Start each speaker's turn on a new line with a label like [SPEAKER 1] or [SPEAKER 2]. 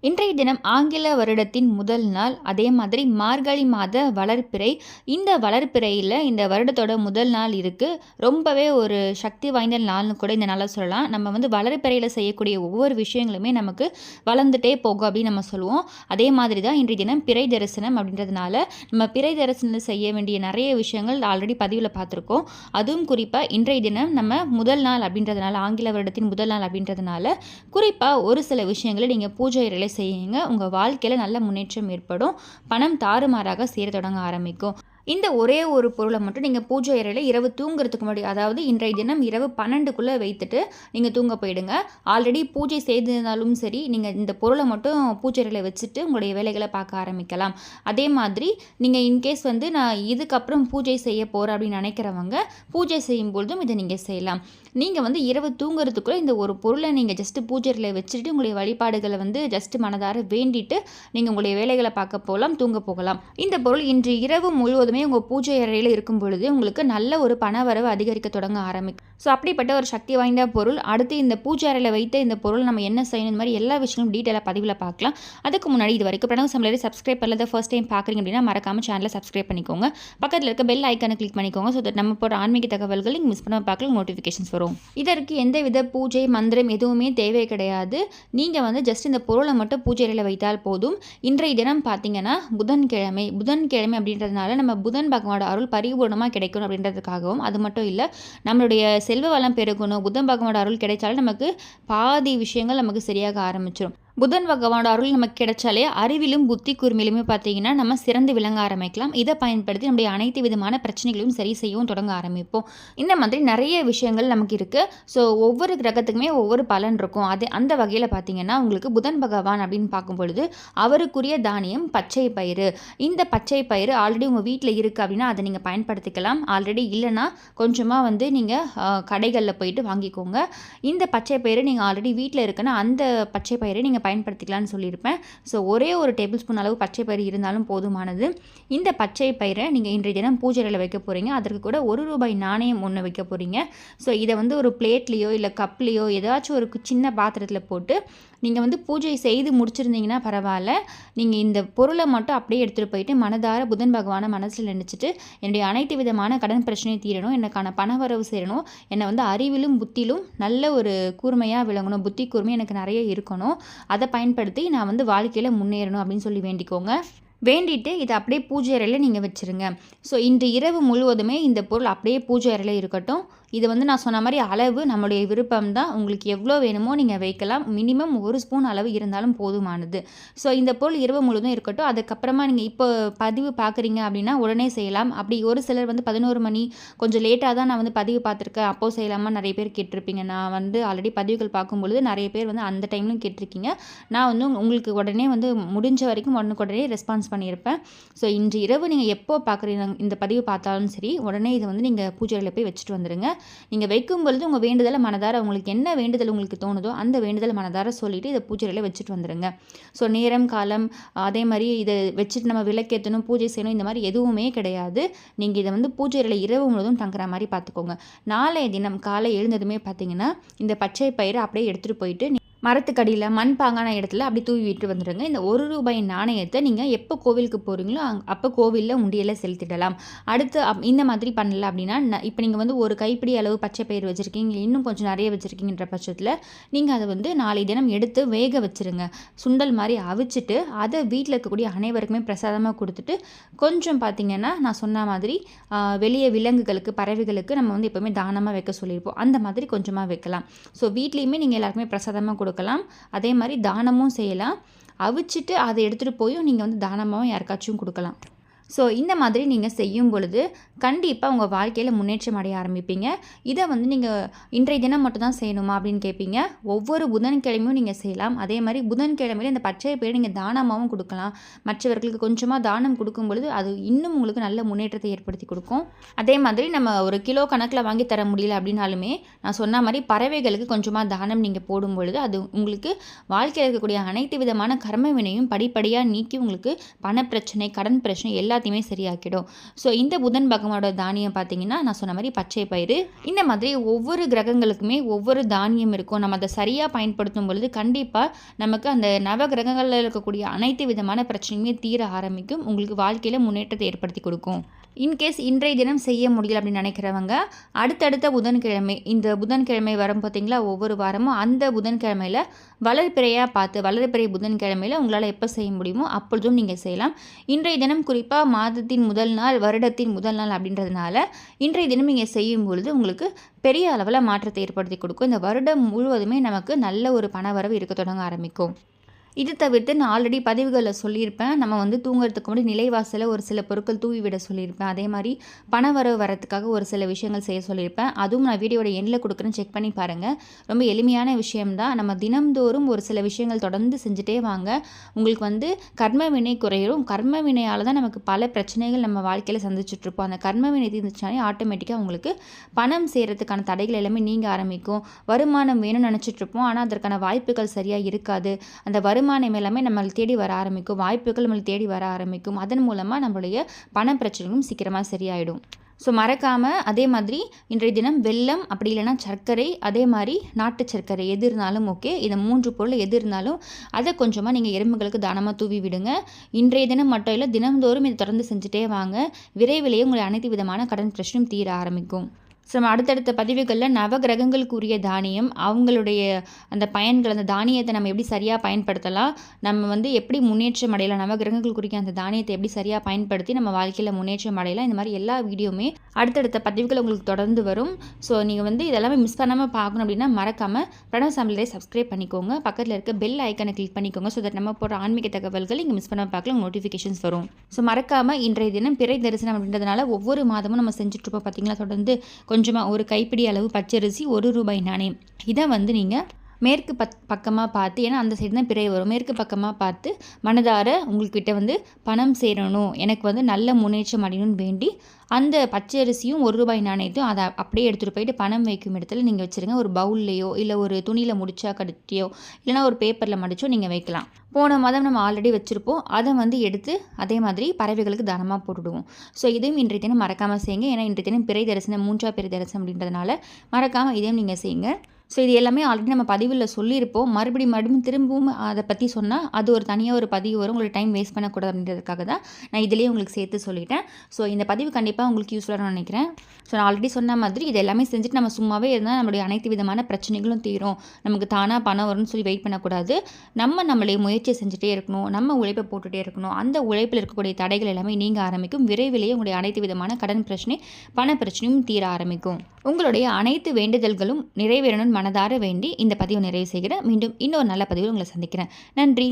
[SPEAKER 1] இன்றைய தினம் ஆங்கில வருடத்தின் முதல் நாள். அதே மாதிரி மார்கழி மாத வளர்பிறை. இந்த வளர்பிறையில் இந்த வருடத்தோட முதல் நாள் இருக்குது. ரொம்பவே ஒரு சக்தி வாய்ந்த நாள்னு கூட இந்த நாளை சொல்லலாம். நம்ம வந்து வளர்பிறையில் செய்யக்கூடிய ஒவ்வொரு விஷயங்களுமே நமக்கு வளர்ந்துட்டே போகும் அப்படின்னு நம்ம சொல்லுவோம். அதே மாதிரி தான் இன்றைய தினம் பிறை தரிசனம் அப்படின்றதுனால நம்ம பிறை தரிசனம் செய்ய வேண்டிய நிறைய விஷயங்கள் ஆல்ரெடி பதிவில் பார்த்துருக்கோம். அதுவும் குறிப்பாக இன்றைய தினம் நம்ம முதல் நாள் அப்படின்றதுனால, ஆங்கில வருடத்தின் முதல் நாள் அப்படின்றதுனால குறிப்பாக ஒரு சில விஷயங்களை நீங்கள் பூஜை அறையில் செய்யுங்க. உங்கள் வாழ்க்கையில் நல்ல முன்னேற்றம் ஏற்படும். பணம் தாறுமாறாக சேர தொடங்க ஆரம்பிக்கும். இந்த ஒரே ஒரு பொருளை மட்டும் நீங்கள் பூஜை அறையில் இரவு தூங்குறதுக்கு முன்னாடி, அதாவது இன்றைய தினம் இரவு 12க்குள்ளே வைத்துட்டு நீங்கள் தூங்க போயிடுங்க. ஆல்ரெடி பூஜை செய்திருந்தாலும் சரி, நீங்கள் இந்த பொருளை மட்டும் பூஜை அறையில் வச்சுட்டு உங்களுடைய வேலைகளை பார்க்க ஆரம்பிக்கலாம். அதே மாதிரி நீங்கள் இன்கேஸ் வந்து நான் இதுக்கப்புறம் பூஜை செய்ய போகிறேன் அப்படின்னு நினைக்கிறவங்க பூஜை செய்யும் பொழுதும் இதை நீங்கள் செய்யலாம். நீங்கள் வந்து இரவு தூங்குறதுக்குள்ளே இந்த ஒரு பொருளை நீங்கள் ஜஸ்ட்டு பூஜை அறையில் வச்சுட்டு உங்களுடைய வழிபாடுகளை வந்து ஜஸ்ட்டு மனதார வேண்டிட்டு நீங்கள் உங்களுடைய வேலைகளை பார்க்க போகலாம், தூங்க போகலாம். இந்த பொருள் இன்று இரவு முழுவதும் உங்கள் பூஜை அறையில் இருக்கும் பொழுது உங்களுக்கு நல்ல ஒரு பணவரவு அதிகரிக்க தொடங்க ஆரம்பிக்கும். ஸோ அப்படிப்பட்ட ஒரு சக்தி வாய்ந்த பொருள். அடுத்து இந்த பூஜை அறையில் வைத்த இந்த பொருள் நம்ம என்ன செய்யணும், இந்த மாதிரி எல்லா விஷயங்களும் டீட்டெயிலாக பதிவில் பார்க்கலாம். அதுக்கு முன்னாடி இது வரைக்கும் பிரணவ் சமையலை சப்ஸ்கிரைப் பண்ணல ஃபர்ஸ்ட் டைம் பார்க்குறீங்க அப்படின்னா மறக்காமல் சேனலை சப்ஸ்கிரைப் பண்ணிக்கோங்க. பக்கத்தில் இருக்க பெல் ஐக்கானை கிளிக் பண்ணிக்கோங்க. ஸோ தட் நம்ம போகிற ஆன்மீக தகவல்கள் நீங்கள் மிஸ் பண்ண பார்க்கலாம், நோட்டிஃபிகேஷன்ஸ் வரும். இதற்கு எந்தவித பூஜை மந்திரம் எதுவுமே தேவை கிடையாது. நீங்கள் வந்து ஜஸ்ட் இந்த பொருளை மட்டும் பூஜை அறையில் வைத்தால் போதும். இன்றைய தினம் பார்த்தீங்கன்னா புதன்கிழமை அப்படின்றதுனால நம்ம புதன் பகவானோட அருள் பரிபூர்ணமாக கிடைக்கணும் அப்படின்றதுக்காகவும், அது மட்டும் இல்லை நம்மளுடைய செல்வ வளம் பெருகணும், புதன் பகவானோட அருள் கிடைச்சாலும் நமக்கு பாதி விஷயங்கள் நமக்கு சரியாக ஆரம்பிச்சிடும். புதன் பகவானோட அருள் நமக்கு கிடைச்சாலே அறிவிலும் புத்தி கூர்மையிலுமே பார்த்தீங்கன்னா நம்ம சிறந்து விளங்க ஆரம்பிக்கலாம். இதை பயன்படுத்தி நம்முடைய அனைத்து விதமான பிரச்சனைகளையும் சரி செய்யவும் தொடங்க ஆரம்பிப்போம். இந்த மாதிரி நிறைய விஷயங்கள் நமக்கு இருக்குது. ஸோ ஒவ்வொரு கிரகத்துக்குமே ஒவ்வொரு பலன் இருக்கும். அந்த வகையில் பார்த்தீங்கன்னா உங்களுக்கு புதன் பகவான் அப்படின்னு பார்க்கும் பொழுது அவருக்குரிய தானியம் பச்சை பயிறு. இந்த பச்சை பயிறு ஆல்ரெடி உங்கள் வீட்டில் இருக்குது அப்படின்னா அதை நீங்கள் பயன்படுத்திக்கலாம். ஆல்ரெடி இல்லைன்னா கொஞ்சமாக வந்து நீங்கள் கடைகளில் போயிட்டு வாங்கிக்கோங்க. இந்த பச்சை பயிறு நீங்கள் ஆல்ரெடி வீட்டில் இருக்குன்னா அந்த பச்சை பயிரை நீங்கள் பயன்படுத்திக்கலாம்னு சொல்லியிருப்பேன். ஸோ ஒரே ஒரு டேபிள் ஸ்பூன் அளவு பச்சை பயிறு இருந்தாலும் போதுமானது. இந்த பச்சை பயிரை நீங்கள் இன்றைய தினம் பூஜை அறையில் வைக்க போகிறீங்க. அதற்கு கூட ₹1 நாணயம் ஒன்று வைக்க போகிறீங்க. ஸோ இதை வந்து ஒரு பிளேட்லேயோ இல்லை கப்லேயோ ஏதாச்சும் ஒரு சின்ன பாத்திரத்தில் போட்டு நீங்கள் வந்து பூஜை செய்து முடிச்சிருந்தீங்கன்னா பரவாயில்ல. நீங்கள் இந்த பொருளை மட்டும் அப்படியே எடுத்துகிட்டு போயிட்டு மனதார புதன் பகவானை மனசில் நினச்சிட்டு என்னுடைய அனைத்து விதமான கடன் பிரச்சனையை தீரணும், எனக்கான பணவரவு சேரணும், என்னை வந்து அறிவிலும் புத்தியிலும் நல்ல ஒரு கூர்மையாக விளங்கணும், புத்தி கூர்மை எனக்கு நிறைய இருக்கணும், அதை பயன்படுத்தி நான் வந்து வாழ்க்கையில் முன்னேறணும் அப்படின்னு சொல்லி வேண்டிக்கோங்க. வேண்டிட்டு இதை அப்படியே பூஜை அறையில் நீங்கள் வச்சுருங்க. ஸோ இன்று இரவு முழுவதுமே இந்த பொருள் அப்படியே பூஜை அறையில் இருக்கட்டும். இது வந்து நான் சொன்ன மாதிரி அளவு நம்மளுடைய விருப்பம் தான். உங்களுக்கு எவ்வளோ வேணுமோ நீங்கள் வைக்கலாம். மினிமம் 1 ஸ்பூன் அளவு இருந்தாலும் போதுமானது. ஸோ இந்த பொருள் இரவு முழுவதும் இருக்கட்டும். அதுக்கப்புறமா நீங்கள் இப்போ பதிவு பார்க்குறீங்க அப்படின்னா உடனே செய்யலாம். அப்படி ஒரு சிலர் வந்து 11 மணி கொஞ்சம் லேட்டாக தான் நான் வந்து பதிவு பார்த்துருக்கேன், அப்போது செய்யலாமா நிறைய பேர் கேட்டிருப்பீங்க. நான் வந்து ஆல்ரெடி பதிவுகள் பார்க்கும்பொழுது நிறைய பேர் வந்து அந்த டைம்லையும் கேட்டிருக்கீங்க. நான் வந்து உங்களுக்கு உடனே வந்து முடிஞ்ச வரைக்கும் உடனே ரெஸ்பான்ஸ் பண்ணியிருப்பேன். ஸோ இன்று இரவு நீங்கள் எப்போ பார்க்குறீங்க இந்த பதிவு பார்த்தாலும் சரி, உடனே இதை வந்து நீங்கள் பூஜை அறையில் போய் வச்சுட்டு வந்துடுங்க. நீங்கள் வைக்கும் பொழுது உங்கள் வேண்டுதலை மனதார உங்களுக்கு என்ன வேண்டுதல் உங்களுக்கு தோணுதோ அந்த வேண்டுதலை மனதார சொல்லிவிட்டு இதை பூஜை அறையில் வச்சுட்டு வந்துடுங்க. ஸோ நேரம் காலம் அதே மாதிரி இதை வச்சுட்டு நம்ம விளக்கேற்றணும், பூஜை செய்யணும், இந்த மாதிரி எதுவுமே கிடையாது. நீங்கள் இதை வந்து பூஜை அறையில் இரவு முழுவதும் தங்குற மாதிரி பார்த்துக்கோங்க. நாளைய தினம் காலை எழுந்ததுமே பார்த்தீங்கன்னா இந்த பச்சை பயிரை அப்படியே எடுத்துகிட்டு போயிட்டு மரத்துக்கடியில் மண்பாங்கான இடத்துல அப்படி தூவி விட்டு வந்துடுங்க. இந்த ₹1 நாணயத்தை நீங்கள் எப்போ கோவிலுக்கு போகிறீங்களோ அப்போ கோவிலில் உண்டியலில் செலுத்திடலாம். அடுத்து இந்த மாதிரி பண்ணல அப்படின்னா இப்போ நீங்கள் வந்து ஒரு கைப்பிடி அளவு பச்சை பயிர் வச்சுருக்கீங்க, இன்னும் கொஞ்சம் நிறைய வச்சுருக்கீங்கன்ற பட்சத்தில் நீங்கள் அதை வந்து நாளை தினம் எடுத்து வேக வச்சுருங்க. சுண்டல் மாதிரி அவிச்சிட்டு அதை வீட்டில் இருக்கக்கூடிய அனைவருக்குமே பிரசாதமாக கொடுத்துட்டு கொஞ்சம் பார்த்திங்கன்னா நான் சொன்ன மாதிரி வெளியே விலங்குகளுக்கு பறவைகளுக்கு நம்ம வந்து எப்போவுமே தானமாக வைக்க சொல்லியிருப்போம், அந்த மாதிரி கொஞ்சமாக வைக்கலாம். ஸோ வீட்லேயுமே நீங்கள் எல்லாருக்குமே பிரசாதமாக கொடுக்கலாம். அதே மாதிரி தானமும் செய்யலாம். அவிச்சிட்டு அதை எடுத்துகிட்டு போயும் நீங்கள் வந்து தானமாகவும் யாருக்காச்சும் கொடுக்கலாம். ஸோ இந்த மாதிரி நீங்கள் செய்யும் பொழுது கண்டிப்பாக உங்கள் வாழ்க்கையில் முன்னேற்றம் அடைய ஆரம்பிப்பீங்க. இதை வந்து நீங்கள் இன்றைய தினம் மட்டும் தான் செய்யணுமா அப்படின்னு கேட்பீங்க. ஒவ்வொரு புதன்கிழமையும் நீங்கள் செய்யலாம். அதே மாதிரி புதன்கிழமையில் இந்த பச்சை பயிரை நீங்கள் தானமாகவும் கொடுக்கலாம். மற்றவர்களுக்கு கொஞ்சமாக தானம் கொடுக்கும் பொழுது அது இன்னும் உங்களுக்கு நல்ல முன்னேற்றத்தை ஏற்படுத்தி கொடுக்கும். அதே மாதிரி நம்ம ஒரு கிலோ கணக்கில் வாங்கி தர முடியல அப்படின்னாலுமே நான் சொன்ன மாதிரி பறவைகளுக்கு கொஞ்சமாக தானம் நீங்கள் போடும் பொழுது அது உங்களுக்கு வாழ்க்கையில் இருக்கக்கூடிய அனைத்து விதமான கர்ம வினையும் படிப்படியாக நீக்கி உங்களுக்கு பணப்பிரச்சனை, கடன் பிரச்சனை எல்லா எல்லாத்தையுமே சரியாக்கிடும். ஸோ இந்த புதன் பகவானோட தானியம் பார்த்தீங்கன்னா நான் சொன்ன மாதிரி பச்சை பயிறு. இந்த மாதிரி ஒவ்வொரு கிரகங்களுக்குமே ஒவ்வொரு தானியம் இருக்கும். நம்ம அதை சரியாக பயன்படுத்தும் பொழுது கண்டிப்பாக நமக்கு அந்த நவ கிரகங்களில் இருக்கக்கூடிய அனைத்து விதமான பிரச்சனையுமே தீர ஆரம்பிக்கும். உங்களுக்கு வாழ்க்கையில் முன்னேற்றத்தை ஏற்படுத்தி கொடுக்கும். இன்கேஸ் இன்றைய தினம் செய்ய முடியல அப்படின்னு நினைக்கிறவங்க அடுத்தடுத்த புதன்கிழமை, இந்த புதன்கிழமை வரும் பார்த்தீங்களா, ஒவ்வொரு வாரமும் அந்த புதன்கிழமையில் வளர்பிறையாக பார்த்து வளர்பிறை புதன்கிழமையில் உங்களால் எப்போ செய்ய முடியுமோ அப்பொழுதும் நீங்கள் செய்யலாம். இன்றைய தினம் குறிப்பாக மாதத்தின் முதல் நாள், வருடத்தின் முதல் நாள் அப்படின்றதுனால இன்றைய தினம் நீங்கள் செய்யும் பொழுது உங்களுக்கு பெரிய அளவில் மாற்றத்தை ஏற்படுத்தி கொடுக்கும். இந்த வருடம் முழுவதுமே நமக்கு நல்ல ஒரு பணவரவு இருக்க தொடங்க ஆரம்பிக்கும். இது தவிர்த்து நான் ஆல்ரெடி பதிவுகளில் சொல்லியிருப்பேன், நம்ம வந்து தூங்குறதுக்கு முன்னாடி நிலைவாசலில் ஒரு சில பொருட்கள் தூவி விட சொல்லியிருப்பேன். அதே மாதிரி பணவரவு வரத்துக்காக ஒரு சில விஷயங்கள் செய்ய சொல்லியிருப்பேன். அதுவும் நான் வீடியோட எண்டில் கொடுக்குறேன்னு செக் பண்ணி பாருங்கள். ரொம்ப எளிமையான விஷயம்தான். நம்ம தினம்தோறும் ஒரு சில விஷயங்கள் தொடர்ந்து செஞ்சுட்டே வாங்க. உங்களுக்கு வந்து கர்ம வினை குறையும். கர்ம வினையால் தான் நமக்கு பல பிரச்சனைகள் நம்ம வாழ்க்கையில் சந்திச்சுட்ருப்போம். அந்த கர்ம வினை தீர்ந்துச்சாலே ஆட்டோமேட்டிக்காக உங்களுக்கு பணம் செய்கிறதுக்கான தடைகள் எல்லாமே நீங்க ஆரம்பிக்கும். வருமானம் வேணும்னு நினச்சிட்ருப்போம், ஆனால் அதற்கான வாய்ப்புகள் சரியாக இருக்காது. அந்த வருமானம் எல்லாமே நம்மளை தேடி வர ஆரம்பிக்கும். வாய்ப்புகள் நம்மளை தேடி வர ஆரம்பிக்கும். அதன் மூலமாக நம்மளுடைய பண பிரச்சனைகளும் சீக்கிரமாக சரியாயிடும். ஸோ மறக்காமல் அதே மாதிரி இன்றைய தினம் வெல்லம், அப்படி இல்லைனா சர்க்கரை, அதே மாதிரி நாட்டு சர்க்கரை எது இருந்தாலும் ஓகே, இந்த 3 பொருள் எது இருந்தாலும் அதை கொஞ்சமாக நீங்கள் எறும்புகளுக்கு தானமாக தூவி விடுங்க. இன்றைய தினம் மட்டும் இல்லை, தினம்தோறும் இதை தொடர்ந்து செஞ்சுட்டே வாங்க. விரைவிலேயே உங்களை அனைத்து விதமான கடன் பிரச்சனையும் தீர ஆரம்பிக்கும். ஸோ நம்ம அடுத்தடுத்த பதிவுகளில் நவகிரகங்களுக்குரிய தானியம், அவங்களுடைய அந்த பயன்கள், அந்த தானியத்தை நம்ம எப்படி சரியாக பயன்படுத்தலாம், நம்ம வந்து எப்படி முன்னேற்றம் அடையலாம், நவகிரகங்களுக்குரிய அந்த தானியத்தை எப்படி சரியாக பயன்படுத்தி நம்ம வாழ்க்கையில் முன்னேற்றம் அடையலாம், இந்த மாதிரி எல்லா வீடியோவுமே அடுத்தடுத்த பதிவுகள் உங்களுக்கு தொடர்ந்து வரும். ஸோ நீங்கள் வந்து இதெல்லாமே மிஸ் பண்ணாமல் பார்க்கணும் அப்படின்னா மறக்காமல் பிரணவ் சமையலை சப்ஸ்கிரைப் பண்ணிக்கோங்க. பக்கத்தில் இருக்க பெல் ஐக்கனை கிளிக் பண்ணிக்கோங்க. ஸோ தட் நம்ம போகிற ஆன்மீக தகவல்கள் இங்கே மிஸ் பண்ணாமல் பார்க்கலாம், நோட்டிஃபிகேஷன்ஸ் வரும். ஸோ மறக்காமல் இன்றைய தினம் பிறை தரிசனம் அப்படின்றதுனால ஒவ்வொரு மாதமும் நம்ம செஞ்சுட்ருப்போம் பார்த்தீங்களா, தொடர்ந்து கொஞ்சமாக ஒரு கைப்பிடி அளவு பச்சரிசி, ₹1 நாணயம், இதை வந்து நீங்கள் மேற்கு பக்கமாக பார்த்து, ஏன்னா அந்த சைடு தான் பிறை வரும், மேற்கு பக்கமாக பார்த்து மனதார உங்கள்கிட்ட வந்து பணம் சேரணும், எனக்கு வந்து நல்ல முன்னேற்றம் அடையணும்னு வேண்டி அந்த பச்சரிசியும் ₹1 நாணயத்தையும் அதை அப்படியே எடுத்துகிட்டு போயிட்டு பணம் வைக்கும் இடத்துல நீங்கள் வச்சுருங்க. ஒரு பவுல்லையோ இல்லை ஒரு துணியில் முடிச்சா கட்டியோ இல்லைனா ஒரு பேப்பரில் மடிச்சோ நீங்கள் வைக்கலாம். போன மாதம் நம்ம ஆல்ரெடி வச்சுருப்போம், அதை வந்து எடுத்து அதே மாதிரி பறவைகளுக்கு தானமாக போட்டுடுவோம். ஸோ இதையும் இன்றைய தினம் மறக்காமல் செய்யுங்க. ஏன்னா இன்றைய தினம் பிறை தரிசனம், 3ஆம் பிறை தரிசனம் அப்படின்றதுனால மறக்காமல் இதையும் நீங்கள் செய்யுங்க. ஸோ இது எல்லாமே ஆல்ரெடி நம்ம பதிவில் சொல்லியிருப்போம். மறுபடியும் திரும்பவும் அதை பற்றி சொன்னால் அது ஒரு தனியாக ஒரு பதிவு வரும். உங்களுக்கு டைம் வேஸ்ட் பண்ணக்கூடாது அப்படின்றதுக்காக தான் நான் இதிலேயே உங்களுக்கு சேர்த்து சொல்லிட்டேன். ஸோ இந்த பதிவு கண்டிப்பாக உங்களுக்கு யூஸ்ஃபுல்லாக நினைக்கிறேன். ஸோ நான் ஆல்ரெடி சொன்ன மாதிரி இது எல்லாமே செஞ்சுட்டு நம்ம சும்மாவே இருந்தால் நம்மளுடைய அனைத்து விதமான பிரச்சனைகளும் தீரும். நமக்கு தானாக பணம் வரும்னு சொல்லி வெயிட் பண்ணக்கூடாது. நம்மளுடைய முயற்சியை செஞ்சுட்டே இருக்கணும், நம்ம உழைப்பை போட்டுகிட்டே இருக்கணும். அந்த உழைப்பில் இருக்கக்கூடிய தடைகள் எல்லாமே நீங்க ஆரம்பிக்கும். விரைவிலேயே உங்களுடைய அனைத்து விதமான கடன் பிரச்சனை, பண பிரச்சனையும் தீர ஆரம்பிக்கும். உங்களுடைய அனைத்து வேண்டுதல்களும் நிறைவேறணும்னு மனதார வேண்டி இந்த பதிவை நிறைவு செய்கிறேன். மீண்டும் இன்னொரு நல்ல பதிவில் உங்களை சந்திக்கிறேன். நன்றி.